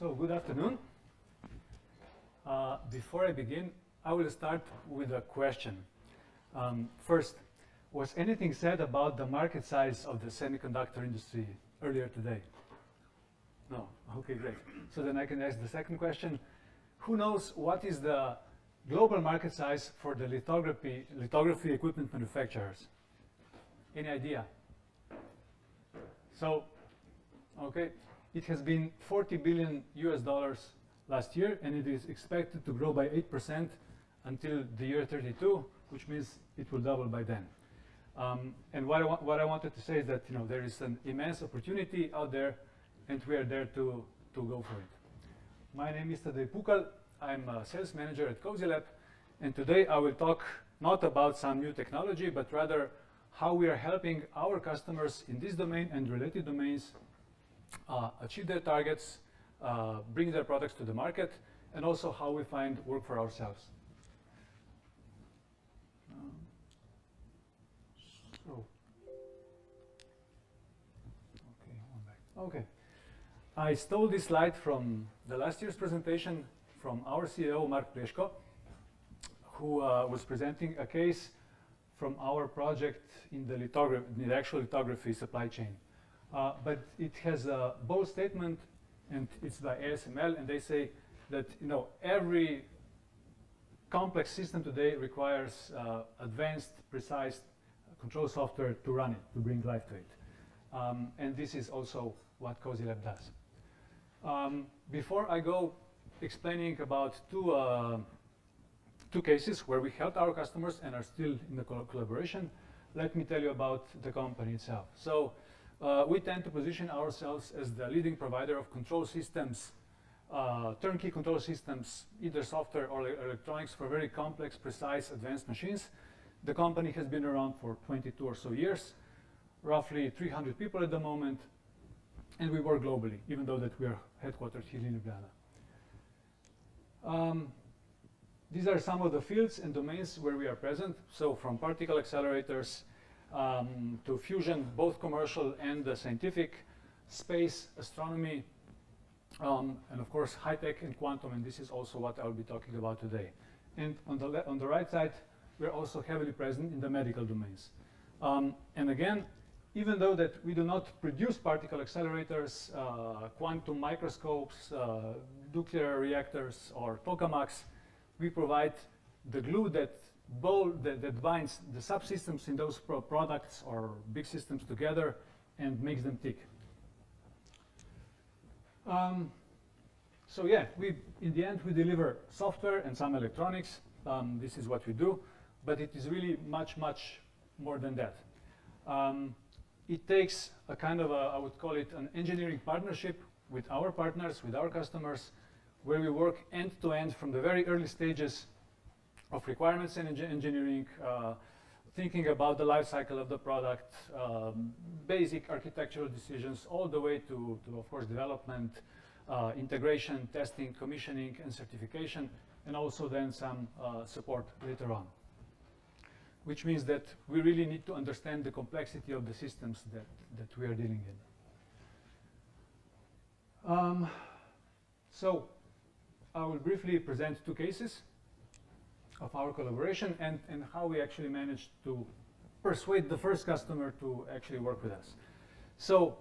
So good afternoon. Before I begin, I will start with a question. First, was anything said about the market size of the semiconductor industry earlier today? No? Okay, great. So then I can ask the second question. Who knows what is the global market size for the lithography equipment manufacturers? Any idea? So, okay, it has been $40 billion last year, and it is expected to grow by 8% until the year 32, which means it will double by then. And what I wanted to say is that there is an immense opportunity out there, and we are there to go for it. My name is Tadej Pukl. I'm a sales manager at Cosylab, and today I will talk not about some new technology, but rather how we are helping our customers in this domain and related domains achieve their targets, bring their products to the market, and also how we find work for ourselves. Okay. I stole this slide from the last year's presentation from our CEO, Mag Tadej Pukl, who was presenting a case from our project in the actual lithography supply chain. But it has a bold statement, and it's by ASML, and they say that every complex system today requires advanced, precise control software to run it, to bring life to it. And this is also what Cosylab does. Before I go explaining about two cases where we helped our customers and are still in the collaboration, let me tell you about the company itself. So we tend to position ourselves as the leading provider of control systems, turnkey control systems, either software or electronics for very complex, precise, advanced machines. The company has been around for 22 or so years, roughly 300 people at the moment, and we work globally, even though that we are headquartered here in Ljubljana. These are some of the fields and domains where we are present. So from particle accelerators to fusion, both commercial and scientific, space, astronomy, and of course high-tech and quantum, and this is also what I'll be talking about today. And on the right side, we're also heavily present in the medical domains. And again, even though that we do not produce particle accelerators, quantum microscopes, nuclear reactors, or tokamaks, we provide the glue that binds the subsystems in those products or big systems together and makes them tick. So yeah, in the end, we deliver software and some electronics. This is what we do, but it is really much, much more than that. It takes a kind of I would call it an engineering partnership with our partners, with our customers, where we work end-to-end from the very early stages of requirements and engineering, thinking about the life cycle of the product, basic architectural decisions, all the way to of course, development, integration, testing, commissioning, and certification, and also then some support later on. Which means that we really need to understand the complexity of the systems that we are dealing in. So I will briefly present two cases of our collaboration and how we actually managed to persuade the first customer to actually work with us. So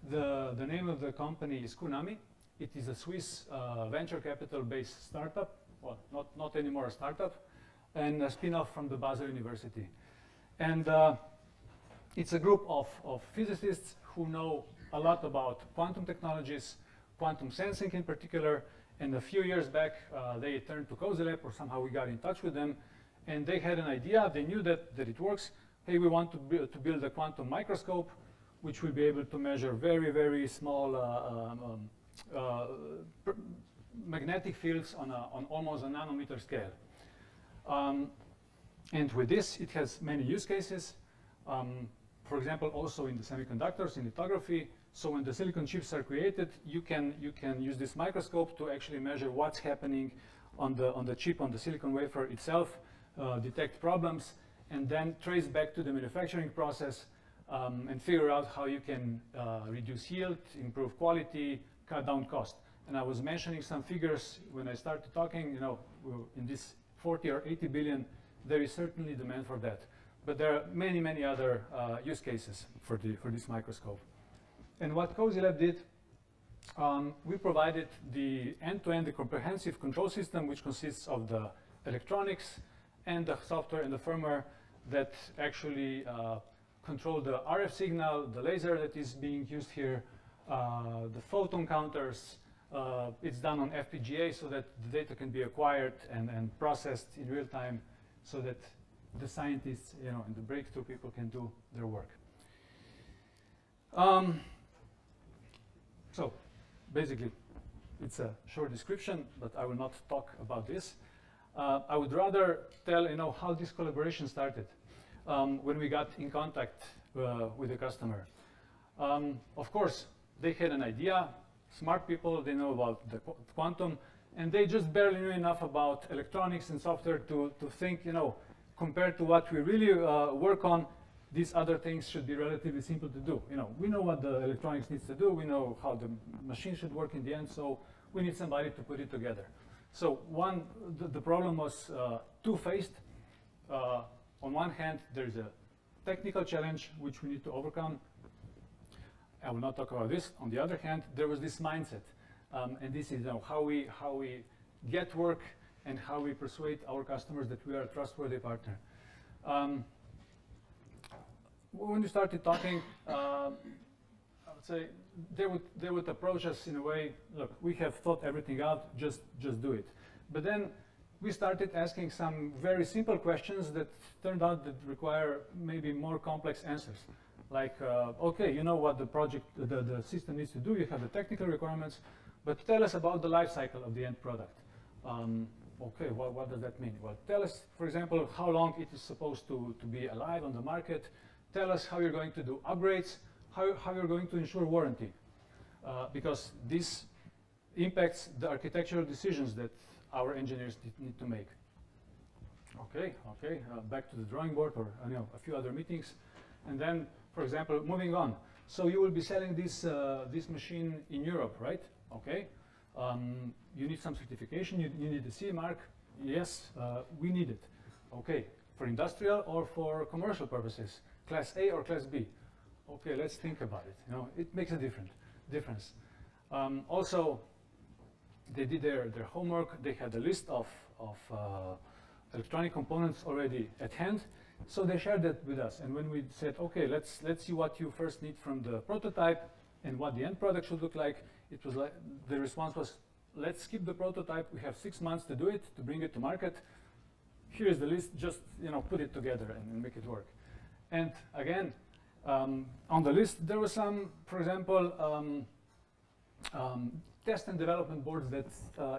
the name of the company is Kunami. It is a Swiss venture capital-based startup, well, not anymore a startup, and a spin-off from the Basel University. And it's a group of physicists who know a lot about quantum technologies, quantum sensing in particular, and a few years back they turned to Cosylab, or somehow we got in touch with them, and they had an idea, they knew that it works. Hey, we want to build a quantum microscope, which will be able to measure very, very small magnetic fields on almost a nanometer scale. And with this, it has many use cases. For example, also in the semiconductors, in lithography. So when the silicon chips are created, you can use this microscope to actually measure what's happening on the chip, on the silicon wafer itself, detect problems, and then trace back to the manufacturing process and figure out how you can reduce yield, improve quality, cut down cost. And I was mentioning some figures when I started talking, you know, in this 40 or 80 billion, there is certainly demand for that. But there are many, many other use cases for this microscope. And what Cosylab did, we provided the end-to-end, the comprehensive control system, which consists of the electronics and the software and the firmware that actually control the RF signal, the laser that is being used here, the photon counters. It's done on FPGA so that the data can be acquired and processed in real time so that the scientists, you know, and the breakthrough people can do their work. So basically, it's a short description, but I will not talk about this. I would rather tell, you know, how this collaboration started when we got in contact with the customer. Of course, they had an idea. Smart people, they know about the quantum, and they just barely knew enough about electronics and software to think, you know, compared to what we really work on, these other things should be relatively simple to do. You know, we know what the electronics needs to do. We know how the machine should work in the end, so we need somebody to put it together. So the problem was two-faced. On one hand, there's a technical challenge which we need to overcome. I will not talk about this. On the other hand, there was this mindset, and this is, you know, how we get work and how we persuade our customers that we are a trustworthy partner. When we started talking, I would say they would approach us in a way, look, we have thought everything out, just do it. But then we started asking some very simple questions that turned out that require maybe more complex answers. Like, okay, you know what the project, the system needs to do, you have the technical requirements, but tell us about the life cycle of the end product. Okay, well, what does that mean? Well, tell us, for example, how long it is supposed to be alive on the market. Tell us how you're going to do upgrades, how you're going to ensure warranty. Because this impacts the architectural decisions that our engineers need to make. Okay, back to the drawing board, or you know, a few other meetings. And then, for example, moving on. So you will be selling this machine in Europe, right? Okay. You need some certification. You need the CE mark. Yes, we need it. Okay, for industrial or for commercial purposes, Class A or Class B. Okay, let's think about it. You know, it makes a difference. Also, they did their homework. They had a list of electronic components already at hand. So they shared that with us. And when we said, okay, let's see what you first need from the prototype and what the end product should look like, it was like the response was, let's skip the prototype. We have 6 months to do it, to bring it to market. Here's the list. Just, you know, put it together and make it work. And again, on the list there was some, for example, test and development boards that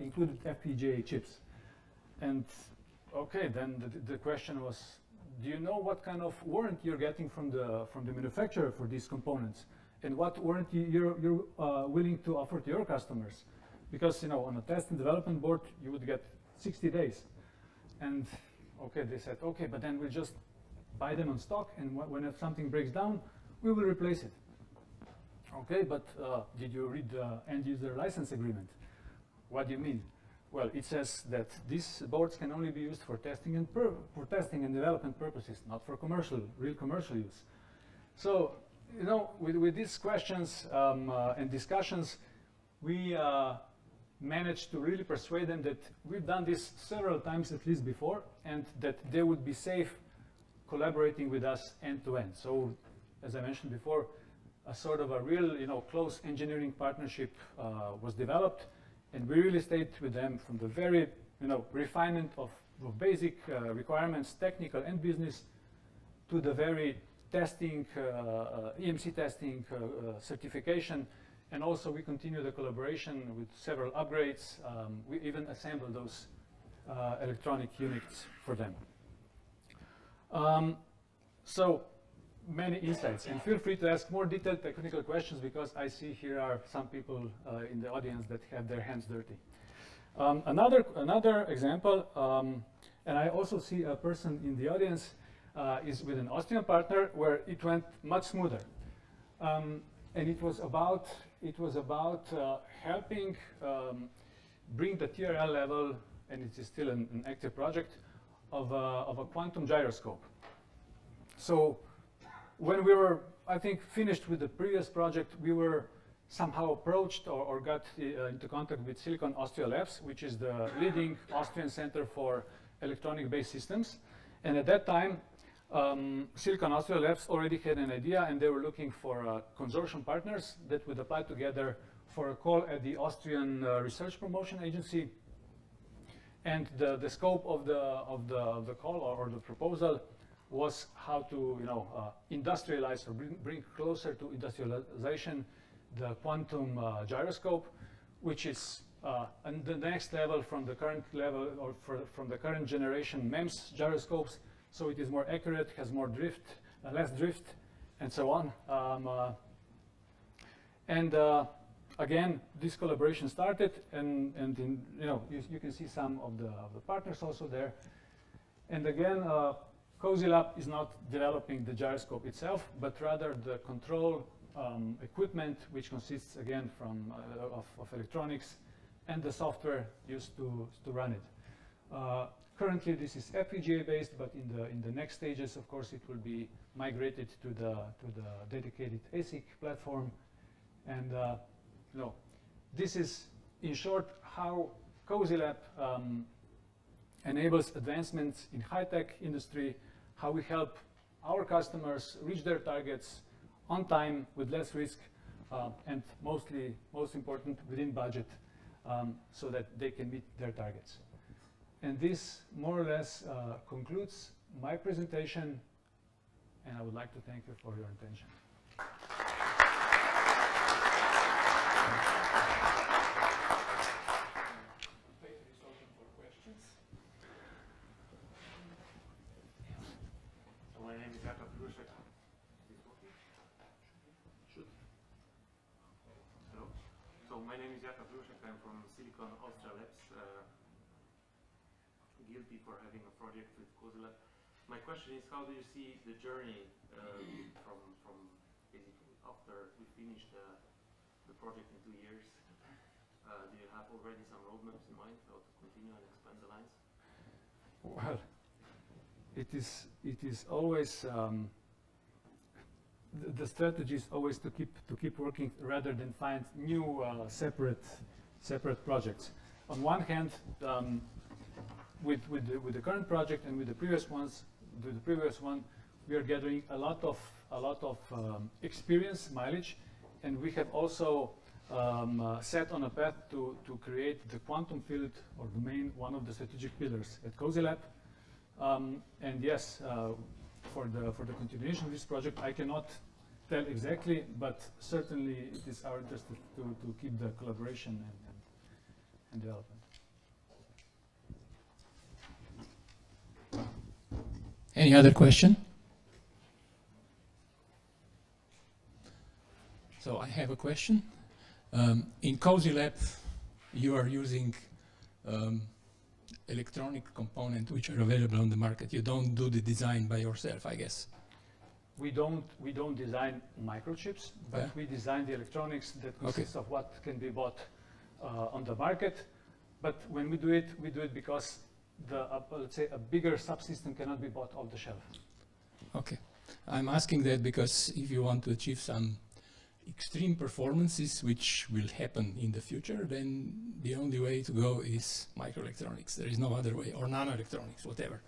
included FPGA chips. And okay, then the question was, do you know what kind of warranty you're getting from the manufacturer for these components, and what warranty you're willing to offer to your customers? Because, you know, on a test and development board you would get 60 days. And okay, they said, okay, but then we'll just buy them on stock, and when something breaks down, we will replace it. Okay, but did you read the end user license agreement? What do you mean? Well, it says that these boards can only be used for testing and development purposes, not for real commercial use. So, you know, with these questions and discussions, we managed to really persuade them that we've done this several times at least before, and that they would be safe collaborating with us end to end. So, as I mentioned before, a sort of a real, you know, close engineering partnership was developed. And we really stayed with them from the very, you know, refinement of basic requirements, technical and business, to the very testing, EMC testing, certification. And also we continue the collaboration with several upgrades. We even assembled those electronic units for them. So many insights, and feel free to ask more detailed technical questions, because I see here are some people in the audience that have their hands dirty. Another example, and I also see a person in the audience, is with an Austrian partner where it went much smoother. And it was about, it was about helping bring the TRL level, and it is still an active project, of a quantum gyroscope. So when we were, I think, finished with the previous project, we were somehow approached or got into contact with Silicon Austria Labs, which is the leading Austrian center for electronic-based systems. And at that time, Silicon Austria Labs already had an idea, and they were looking for consortium partners that would apply together for a call at the Austrian Research Promotion Agency. And the scope of the call or the proposal was how to industrialize or bring closer to industrialization the quantum gyroscope, which is the next level from the current level or from the current generation MEMS gyroscopes. So it is more accurate, has more drift, less drift, and so on. Again, this collaboration started, and you can see some of the partners also there. And again, Cosylab is not developing the gyroscope itself, but rather the control equipment, which consists again of electronics and the software used to run it. Currently, this is FPGA based, but in the next stages, of course, it will be migrated to the dedicated ASIC platform. And this is, in short, how Cosylab enables advancements in high-tech industry, how we help our customers reach their targets on time with less risk, and most important, within budget, so that they can meet their targets. And this more or less concludes my presentation, and I would like to thank you for your attention. My name is Jakub Ruszek. I'm from Silicon Austria Labs. Guilty for having a project with Cosylab. My question is, how do you see the journey from basically after we finish the project in 2 years? Do you have already some roadmaps in mind how to continue and expand the lines? Well, it is always the strategy is always to keep working rather than find new separate projects. On one hand, with the current project and with the previous one, we are gathering a lot of experience, mileage, and we have also set on a path to create the quantum field or domain, one of the strategic pillars at Cosylab. And yes, for the continuation of this project, I cannot tell exactly, but certainly it is our interest to keep the collaboration and development. Any other question? So I have a question. In Cosylab, you are using electronic components which are available on the market. You don't do the design by yourself, I guess. We don't design microchips, but we design the electronics that consists of what can be bought on the market. But when we do it because let's say a bigger subsystem cannot be bought off the shelf. Okay, I'm asking that because if you want to achieve some extreme performances which will happen in the future, then the only way to go is microelectronics. There is no other way, or nanoelectronics, whatever.